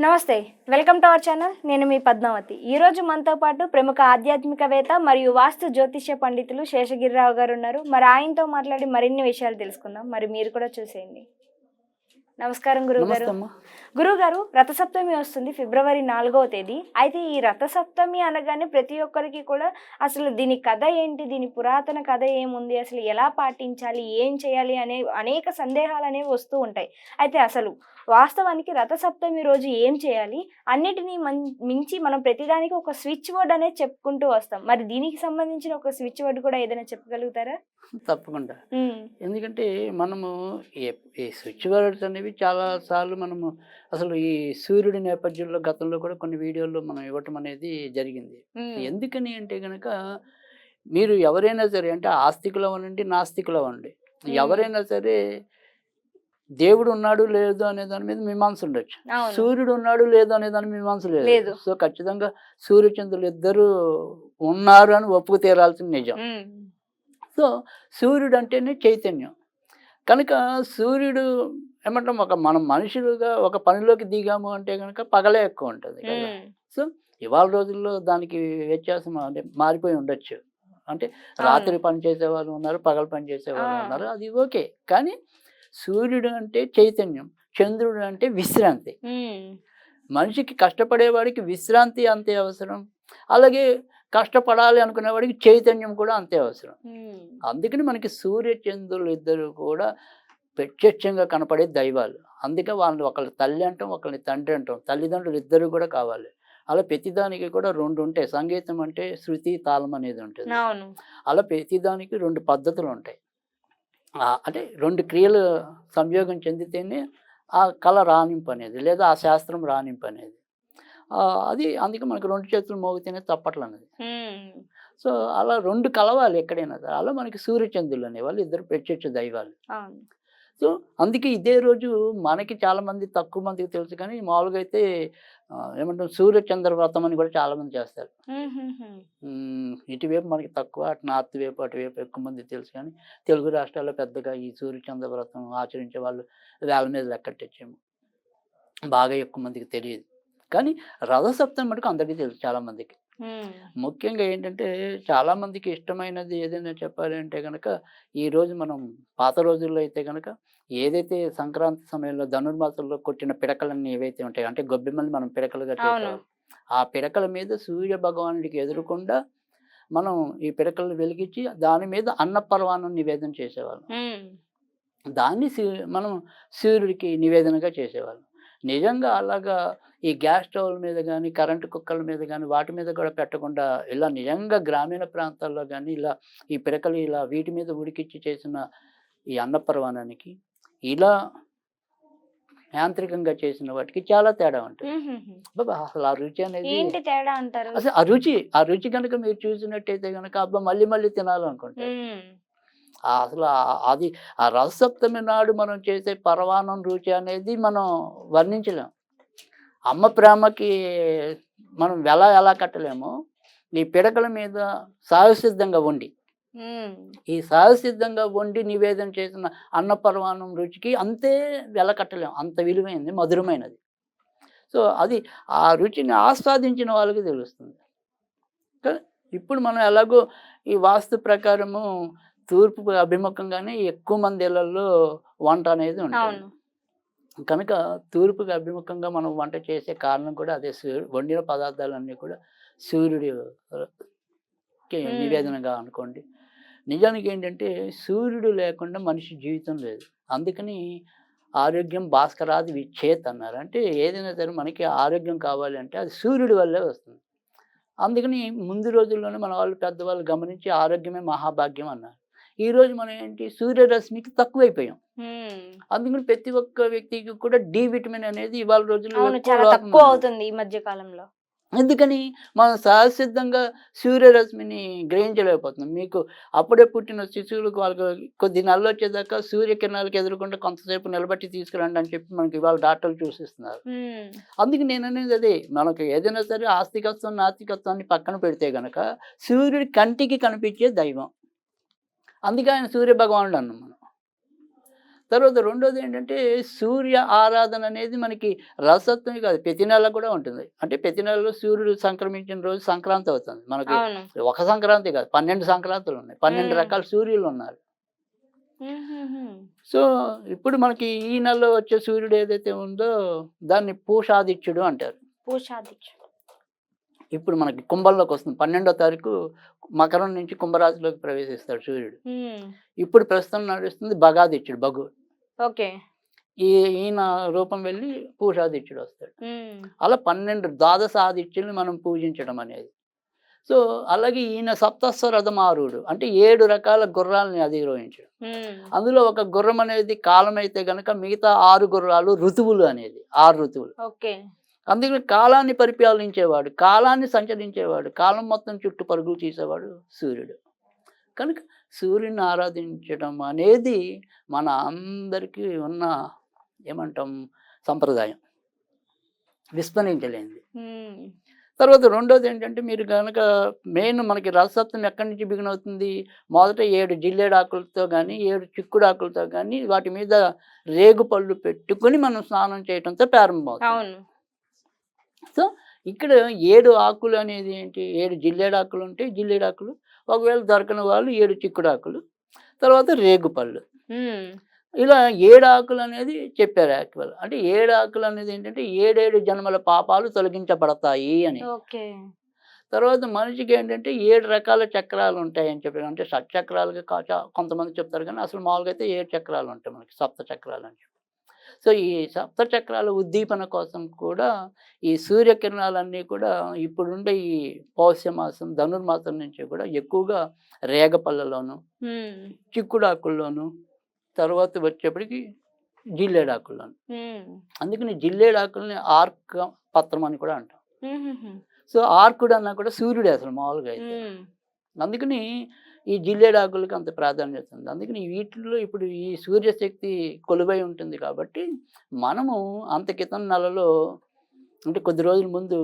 నమస్తే. Welcome to our channel. నేను మీ పద్మావతి. ఈరోజు మనతో పాటు ప్రముఖ ఆధ్యాత్మికవేత్త మరియు వాస్తు జ్యోతిష్య పండితులు శేషగిరిరావు గారు ఉన్నారు. మరి ఆయనతో మాట్లాడి మరిన్ని విషయాలు తెలుసుకుందాం. మరి మీరు కూడా చూసేయండి. నమస్కారం గురువుగారు. నమస్తే అమ్మా. గురువుగారు, రథసప్తమి వస్తుంది ఫిబ్రవరి 4వ తేదీ. అయితే ఈ రథసప్తమి అనగానే ప్రతి ఒక్కరికి కూడా అసలు దీని కథ ఏంటి, దీని పురాతన కథ ఏముంది, అసలు ఎలా పాటించాలి, ఏం చేయాలి అనే అనేక సందేహాలు అనేవి వస్తూ ఉంటాయి. అయితే అసలు వాస్తవానికి రథసప్తమి రోజు ఏం చేయాలి, అన్నిటినీ మించి మనం ప్రతిదానికి ఒక స్విచ్ వర్డ్ అనేది చెప్పుకుంటూ వస్తాం. మరి దీనికి సంబంధించిన ఒక స్విచ్ వర్డ్ కూడా ఏదైనా చెప్పగలుగుతారా? తప్పకుండా. ఎందుకంటే మనము ఈ స్విచ్ వర్డ్స్ అనేవి చాలా సార్లు మనము అసలు ఈ సూర్యుడి నేపథ్యంలో గతంలో కూడా కొన్ని వీడియోల్లో మనం ఇవ్వటం అనేది జరిగింది. ఎందుకని అంటే గనక మీరు ఎవరైనా సరే అంటే ఆస్తికులు అవ్వండి, నాస్తికులు అవ్వండి, ఎవరైనా సరే దేవుడు ఉన్నాడు లేదు అనే దాని మీద మీమాంస ఉండొచ్చు, సూర్యుడు ఉన్నాడు లేదు అనే దాని మీమాంస లేదు. సో ఖచ్చితంగా సూర్యచంద్రులు ఇద్దరు ఉన్నారు అని ఒప్పుకు తీరాల్సిన నిజం. సో సూర్యుడు అంటేనే చైతన్యం కనుక సూర్యుడు ఏమంటాం, మనం మనుషులుగా ఒక పనిలోకి దిగాము అంటే కనుక పగలే ఎక్కువ ఉంటుంది కదా. సో ఇవాళ రోజుల్లో దానికి వ్యత్యాసం అంటే మారిపోయి ఉండొచ్చు. అంటే రాత్రి పని చేసేవాళ్ళు ఉన్నారు, పగలు పని చేసేవాళ్ళు ఉన్నారు, అది ఓకే. కానీ సూర్యుడు అంటే చైతన్యం, చంద్రుడు అంటే విశ్రాంతి. మనిషికి కష్టపడేవాడికి విశ్రాంతి అంతే అవసరం, అలాగే కష్టపడాలి అనుకునేవాడికి చైతన్యం కూడా అంతే అవసరం. అందుకని మనకి సూర్య చంద్రులు ఇద్దరు కూడా ప్రత్యక్షంగా కనపడే దైవాలు. అందుకే వాళ్ళని ఒకళ్ళని తల్లి అంటాం, ఒకళ్ళని తండ్రి అంటాం. తల్లిదండ్రులు ఇద్దరు కూడా కావాలి. అలా ప్రతిదానికి కూడా రెండు ఉంటాయి. సంగీతం అంటే శృతి, తాళం అనేది ఉంటుంది. అలా ప్రతిదానికి రెండు పద్ధతులు ఉంటాయి. అంటే రెండు క్రియలు సంయోగం చెందితేనే ఆ కళ రాణింపు అనేది, లేదా ఆ శాస్త్రం రాణింపు అనేది. అది అందుకే మనకు రెండు చేతులు మోగితేనే తప్పట్లు అనేది. సో అలా రెండు కలవాలి ఎక్కడైనా. అలా మనకి సూర్యచంద్రులు అనేవాళ్ళు ఇద్దరు ప్రత్యక్ష దైవాలు. సో అందుకే ఇదే రోజు మనకి చాలామంది తక్కువ మందికి తెలుసు, కానీ మామూలుగా అయితే ఏమంటాం సూర్యచంద్ర వ్రతం అని కూడా చాలామంది చేస్తారు. ఇటువైపు మనకి తక్కువ, అటు నార్త్ వైపు అటువైపు ఎక్కువ మంది తెలుసు. కానీ తెలుగు రాష్ట్రాల్లో పెద్దగా ఈ సూర్యచంద్ర వ్రతం ఆచరించే వాళ్ళు వేల మీద లెక్కట్టేమో, బాగా ఎక్కువ మందికి తెలియదు. కానీ రథసప్తమి మటుకు అందరికీ తెలుసు చాలామందికి. ముఖ్యంగా ఏంటంటే చాలామందికి ఇష్టమైనది ఏదైనా చెప్పాలి అంటే కనుక, ఈరోజు మనం పాత రోజుల్లో అయితే కనుక ఏదైతే సంక్రాంతి సమయంలో ధనుర్మాసంలో కొట్టిన పిడకలన్నీ ఏవైతే ఉంటాయో, అంటే గొబ్బెమ్మల్ని మనం పిడకలుగా చేసాం, ఆ పిడకల మీద సూర్య భగవానుడికి ఎదురుకుండా మనం ఈ పిడకలను వెలిగించి దాని మీద అన్నపర్వాణం నివేదన చేసేవాళ్ళం. దాన్ని మనం సూర్యుడికి నివేదనగా చేసేవాళ్ళం. నిజంగా అలాగా ఈ గ్యాస్ స్టవ్ల మీద కానీ, కరెంటు కుక్కల మీద కానీ, వాటి మీద కూడా పెట్టకుండా ఇలా నిజంగా గ్రామీణ ప్రాంతాల్లో కానీ ఇలా ఈ పిడకలు ఇలా వీటి మీద ఉడికిచ్చి చేసిన ఈ అన్నపర్వాణానికి ఇలా యాంత్రికంగా చేసిన వాటికి చాలా తేడా ఉంటుంది. బాబా అసలు ఆ రుచి అనేది ఏంటి తేడా అంటారు? అసలు ఆ రుచి కనుక మీరు చూసినట్టయితే కనుక అబ్బా మళ్ళీ మళ్ళీ తినాలనుకుంటే అసలు అది ఆ రథసప్తమి నాడు మనం చేసే పరవాన్నం రుచి అనేది మనం వర్ణించలేం. అమ్మ ప్రేమకి మనం ఎలా కట్టలేమో, ఈ పిడకల మీద సహజసిద్ధంగా వండి ఈ సహజసిద్ధంగా వండి నివేదన చేసిన అన్నపర్వాణం రుచికి అంతే వెల కట్టలేం. అంత విలువైనది, మధురమైనది. సో అది ఆ రుచిని ఆస్వాదించిన వాళ్ళకి తెలుస్తుంది. ఇప్పుడు మనం ఎలాగో ఈ వాస్తు ప్రకారము తూర్పు అభిముఖంగానే ఎక్కువ మంది ఇళ్లలో వంట అనేది ఉంటుంది. కనుక తూర్పుకి అభిముఖంగా మనం వంట చేసే కారణం కూడా అదే. వండిన పదార్థాలన్నీ కూడా సూర్యుడి నివేదనగా అనుకోండి. నిజానికి ఏంటంటే సూర్యుడు లేకుండా మనిషి జీవితం లేదు. అందుకని ఆరోగ్యం భాస్కరాది విచ్చేత్ అన్నారు. అంటే ఏదైనా సరే మనకి ఆరోగ్యం కావాలి అంటే అది సూర్యుడి వల్లే వస్తుంది. అందుకని ముందు రోజుల్లోనే మన వాళ్ళు పెద్దవాళ్ళు గమనించి ఆరోగ్యమే మహాభాగ్యం అన్నారు. ఈరోజు మనం ఏంటి, సూర్యరశ్మికి తక్కువైపోయాం. అందుకని ప్రతి ఒక్క వ్యక్తికి కూడా డి విటమిన్ అనేది ఇవాళ రోజుల్లో తక్కువ అవుతుంది ఈ మధ్య కాలంలో. ఎందుకని మనం సహజసిద్ధంగా సూర్యరశ్మిని గ్రహించలేకపోతున్నాం. మీకు అప్పుడే పుట్టిన శిశువులకు వాళ్ళకి కొద్ది నెలలు వచ్చేదాకా సూర్యకిరణాలకు ఎదురకుండా కొంతసేపు నిలబట్టి తీసుకురండి అని చెప్పి మనకి ఇవాళ డాక్టర్లు చూసిస్తున్నారు. అందుకే నేను అనేది అదే, మనకు ఏదైనా సరే ఆస్తికత్వం నాస్తికత్వాన్ని పక్కన పెడితే గనక సూర్యుడి కంటికి కనిపించే దైవం. అందుకే ఆయన సూర్య భగవానుడు అన్నాం మనం. తర్వాత రెండోది ఏంటంటే సూర్య ఆరాధన అనేది మనకి రసత్వం కాదు, ప్రతి నెల కూడా ఉంటుంది. అంటే ప్రతి నెలలో సూర్యుడు సంక్రమించిన రోజు సంక్రాంతి అవుతుంది మనకి. అవును. ఒక సంక్రాంతి కాదు, 12 సంక్రాంతులు ఉన్నాయి, 12 రకాల సూర్యులు ఉన్నారు. హుహుహు. సో ఇప్పుడు మనకి ఈ నెలలో వచ్చే సూర్యుడు ఏదైతే ఉందో దాన్ని పూషాదిత్యుడు అంటారు. పూషాదిత్యుడు. ఇప్పుడు మనకి కుంభంలోకి వస్తుంది, 12వ తారీఖు మకరం నుంచి కుంభరాశిలోకి ప్రవేశిస్తాడు సూర్యుడు. ఇప్పుడు ప్రస్తుతం నడుస్తుంది భగాదిత్యుడు, బగు. ఓకే. ఈయన రూపం వెళ్ళి పూషాదిత్యుడు వస్తాడు. అలా 12 ద్వాదశ ఆదిత్యుల్ని మనం పూజించడం అనేది. సో అలాగే ఈయన సప్తస్వ రథమారుడు, అంటే 7 రకాల గుర్రాలని అధిరోహించడం. అందులో ఒక గుర్రం అనేది కాలం అయితే గనక మిగతా 6 గుర్రాలు ఋతువులు అనేది 6 ఋతువులు. ఓకే. అందుకని కాలాన్ని పరిపాలించేవాడు, కాలాన్ని సంచరించేవాడు, కాలం మొత్తం చుట్టూ పరుగులు తీసేవాడు సూర్యుడు. కనుక సూర్యుని ఆరాధించడం అనేది మన అందరికీ ఉన్న ఏమంటాం సంప్రదాయం, విస్మరించలేనిది. తర్వాత రెండోది ఏంటంటే మీరు కనుక మెయిన్ మనకి రసత్వం ఎక్కడి నుంచి బిగిన్ అవుతుంది, మొదట 7 జిల్లేడాకులతో కానీ 7 చిక్కుడాకులతో కానీ వాటి మీద రేగు పళ్ళు పెట్టుకుని మనం స్నానం చేయడంతో ప్రారంభమవుతుంది. సో ఇక్కడ 7 ఆకులు అనేది ఏంటి, 7 జిల్లేడాకులు ఉంటే జిల్లేడాకులు, ఒకవేళ దొరకని వాళ్ళు 7 చిక్కుడాకులు, తర్వాత రేగుపళ్ళు, ఇలా 7 ఆకులు అనేది చెప్పారు యాక్చువల్. అంటే 7 ఆకులు అనేది ఏంటంటే 7 జన్మల పాపాలు తొలగించబడతాయి అని. తర్వాత మనిషికి ఏంటంటే 7 రకాల చక్రాలు ఉంటాయి అని చెప్పారు. అంటే షట్చక్రాలుగా కొంతమంది చెప్తారు, కానీ అసలు మామూలుగా అయితే 7 చక్రాలు ఉంటాయి మనకి, సప్త చక్రాలు అని. సో ఈ సప్త చక్రాల ఉద్దీపన కోసం కూడా ఈ సూర్యకిరణాలన్నీ కూడా ఇప్పుడుండే ఈ పౌష్యమాసం ధనుర్మాసం నుంచి కూడా ఎక్కువగా రేగపళ్ళలోను, చిక్కుడాకుల్లోను, తర్వాత వచ్చేప్పటికి జిల్లేడాకుల్లోను. అందుకని జిల్లేడాకుల్ని ఆర్క పత్రం అని కూడా అంటాం. సో ఆర్కుడు అన్నా కూడా సూర్యుడే అసలు మామూలుగా అయితే. అందుకని ఈ జిల్లేడాకులకి అంత ప్రాధాన్యత ఉంది. అందుకని వీటిల్లో ఇప్పుడు ఈ సూర్యశక్తి కొలువై ఉంటుంది కాబట్టి మనము అంత క్రితం నెలలో అంటే కొద్ది రోజుల ముందు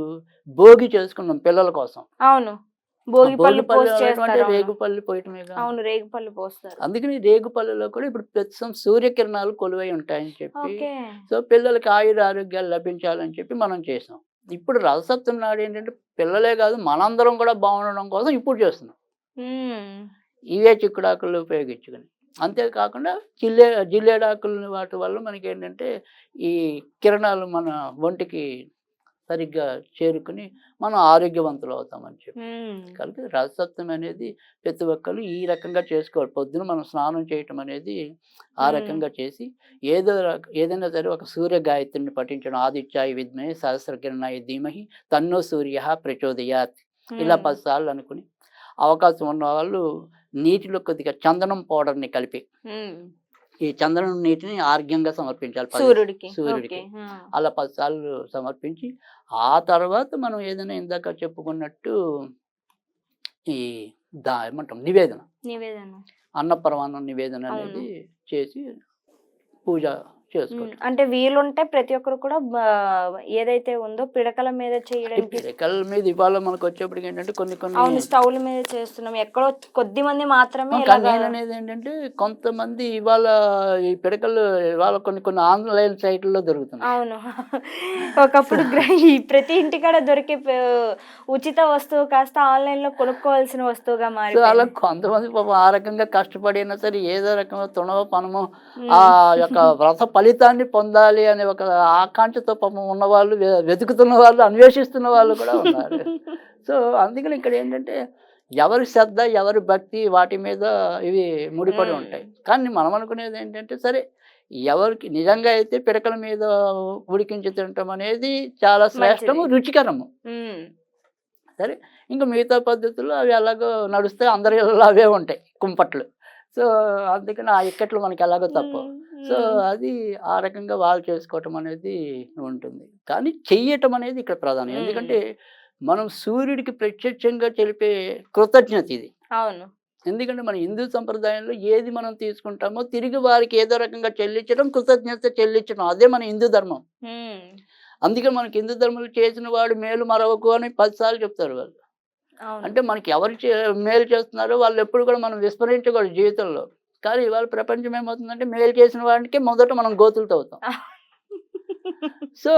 భోగి చేసుకున్నాం పిల్లల కోసం. అవును, అంటే రేగుపల్లి పోయటమే. అవును, రేగుపల్లి పోస్తారు. అందుకని రేగుపల్లిలో కూడా ఇప్పుడు ప్రస్తుతం సూర్యకిరణాలు కొలువై ఉంటాయని చెప్పి, సో పిల్లలకి ఆయుర ఆరోగ్యాలు లభించాలని చెప్పి మనం చేసాం. ఇప్పుడు రథసప్తమి నాడు ఏంటంటే పిల్లలే కాదు మనందరం కూడా బాగుండడం కోసం ఇప్పుడు చేస్తున్నాం ఇవే చిక్కుడాకులు ఉపయోగించుకుని. అంతేకాకుండా జిల్లేడాకులు వాటి వల్ల మనకి ఏంటంటే ఈ కిరణాలు మన ఒంటికి సరిగ్గా చేరుకుని మనం ఆరోగ్యవంతులు అవుతామని చెప్పి. కాబట్టి రథసప్తమి అనేది ప్రతి ఒక్కరు ఈ రకంగా చేసుకోవాలి. పొద్దున మనం స్నానం చేయటం అనేది ఆ రకంగా చేసి ఏదైనా సరే ఒక సూర్య గాయత్రిని పఠించడం, ఆదిత్యాయ విద్మహే సహస్రకిరణాయ ధీమహి తన్నో సూర్య ప్రచోదయాత్, ఇలా 10 సార్లు అనుకుని అవకాశం ఉన్న వాళ్ళు నీటిలో కొద్దిగా చందనం పౌడర్ని కలిపి ఈ చందనం నీటిని ఆర్ఘ్యంగా సమర్పించాలి సూర్యుడికి. అలా 10 సార్లు సమర్పించి ఆ తర్వాత మనం ఏదైనా ఇందాక చెప్పుకున్నట్టు ఈ ఏమంటాం నివేదన, అన్నపరమాన్నం నివేదన అనేది చేసి పూజ చేసుకోవచ్చు. అంటే వీలుంటే ప్రతి ఒక్కరు కూడా ఏదైతే ఉందో పిడకల మీద చేయడానికి, పిడకల మీద ఇవాళ మనకు వచ్చేప్పటికి ఏంటంటే కొన్ని స్టవ్ల మీద చేస్తున్నాం, ఎక్కడో కొద్ది మంది మాత్రమే. అనేది ఏంటంటే కొంతమంది ఇవాళ ఈ పిడకలు ఇవాళ కొన్ని ఆన్లైన్ సైట్లలో దొరుకుతున్నాయి. అవును, ఒకప్పుడు ప్రతి ఇంటికాడ దొరికే ఉచిత వస్తువు కాస్త ఆన్లైన్ లో కొనుక్కోవాల్సిన వస్తువుగా మారి, అలా కొంతమంది పాపం ఆ రకంగా కష్టపడినా సరే ఏదో రకంగా తుణవ పనమో ఆ యొక్క వ్రత ఫలితాన్ని పొందాలి అనే ఒక ఆకాంక్షతో పాపం ఉన్నవాళ్ళు, వెతుకుతున్న వాళ్ళు, అన్వేషిస్తున్న వాళ్ళు కూడా ఉన్నారు. సో అందుకని ఇక్కడ ఏంటంటే ఎవరి శ్రద్ధ ఎవరి భక్తి వాటి మీద ఇవి ముడిపడి ఉంటాయి. కానీ మనం అనుకునేది ఏంటంటే సరే ఎవరికి నిజంగా అయితే పిడకల మీద ఉడికించి తినటం అనేది చాలా శ్రేష్టము, రుచికరము. సరే ఇంకా మిగతా పద్ధతుల్లో అవి ఎలాగో నడుస్తాయి, అందరి అవే ఉంటాయి కుంపట్లు. సో అందుకని ఆ ఇక్కట్లు మనకి ఎలాగో తప్ప. సో అది ఆ రకంగా వాళ్ళు చేసుకోవటం అనేది ఉంటుంది. కానీ చెయ్యటం అనేది ఇక్కడ ప్రధానం. ఎందుకంటే మనం సూర్యుడికి ప్రత్యక్షంగా తెలిపే కృతజ్ఞత ఇది. అవును, ఎందుకంటే మన హిందూ సంప్రదాయంలో ఏది మనం తీసుకుంటామో తిరిగి వారికి ఏదో రకంగా చెల్లించడం, కృతజ్ఞత చెల్లించడం, అదే మన హిందూ ధర్మం. అందుకని మనకి హిందూ ధర్మంలో చేసిన వాడు మేలు మరవకు అని 10 సార్లు చెప్తారు వాళ్ళు. అంటే మనకి ఎవరు మేలు చేస్తున్నారో వాళ్ళు ఎప్పుడు కూడా మనం విస్మరించకూడదు జీవితంలో. కానీ ఇవాళ ప్రపంచం ఏమవుతుందంటే మేలు చేసిన వాడికి మొదట మనం గోతులతో అవుతాం. సో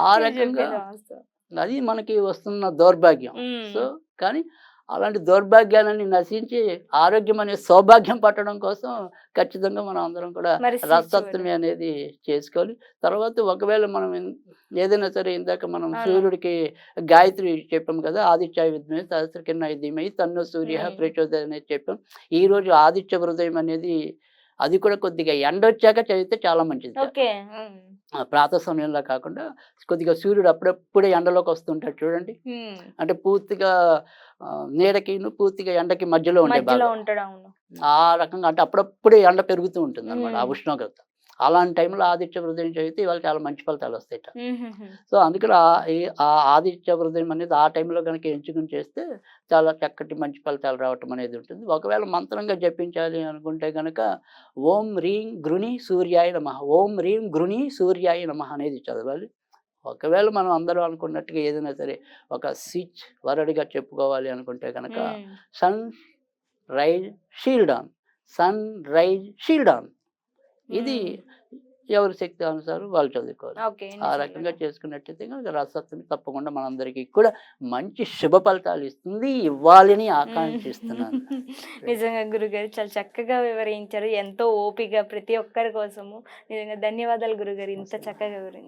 ఆ మీరు రకంగా చెప్పేది వాస్తవం. అది మనకి వస్తున్న దౌర్భాగ్యం. సో కానీ అలాంటి దౌర్భాగ్యాలన్నీ నశించి ఆరోగ్యం అనే సౌభాగ్యం పట్టడం కోసం ఖచ్చితంగా మనం అందరం కూడా మరి రథసప్తమి అనేది చేసుకోవాలి. తర్వాత ఒకవేళ మనం ఏదైనా సరే ఇందాక మనం అవును. సూర్యుడికి గాయత్రి చెప్పాం కదా, ఆదిత్య విద్మహే సహస్రకిరణాయ ధీమహి తన్నో సూర్యః ఉమ్. ప్రచోదయాత్ అనేది చెప్పాం. ఈ రోజు ఆదిత్య హృదయం అనేది అది కూడా కొద్దిగా ఎండొచ్చాక చదివితే చాలా మంచిది. ఓకే. ప్రాతः సమయంలో కాకుండా కొద్దిగా సూర్యుడు అప్పుడప్పుడే ఎండలోకి వస్తుంటాడు చూడండి. అంటే పూర్తిగా నీడకిను పూర్తిగా ఎండకి మధ్యలో ఉండే మధ్యలో భాగం. ఉంటాడు. అవును. ఆ రకంగా అంటే అప్పుడప్పుడే ఎండ పెరుగుతూ ఉంటుందన్నమాట ఆ మ్మ్. ఉష్ణోగ్రత. అలాంటి టైంలో ఆదిత్య హృదయం చదివితే ఇవాళ చాలా మంచి ఫలితాలు వస్తాయట. మ్మ్హ్మ్. సో అందుకని ఆ ఆదిత్య హృదయం అనేది ఆ టైంలో కనుక ఎంచుకుని చేస్తే చాలా చక్కటి మంచి ఫలితాలు రావటం అనేది ఉంటుంది. ఒకవేళ మంత్రంగా జపించాలి అనుకుంటే కనుక ఓం హ్రీం గృణి సూర్యాయ నమః, ఓం హ్రీం గృణి సూర్యాయ నమః అనేది చదవాలి. ఒకవేళ మనం అందరూ అనుకున్నట్టుగా ఏదైనా సరే ఒక స్విచ్ వరడిగా చెప్పుకోవాలి అనుకుంటే కనుక మ్మ్. Sunrise shield on, sunrise shield on. ఇది ఎవరి శక్తి అనుసారం వాళ్ళు చదువుకోవాలి. ఓకే. ఆ రకంగా చేసుకున్నట్టయితే కనుక రథసప్తమి తప్పకుండా మనందరికీ కూడా మంచి శుభ ఫలితాలు ఇస్తుంది, ఇవ్వాలని ఆకాంక్షిస్తున్నాను. నిజంగా గురుగారు చాలా చక్కగా వివరించారు. ఎంతో ఓపిక ప్రతి ఒక్కరి కోసము. నిజంగా ధన్యవాదాలు గురుగారు ఇంత చక్కగా వివరించారు.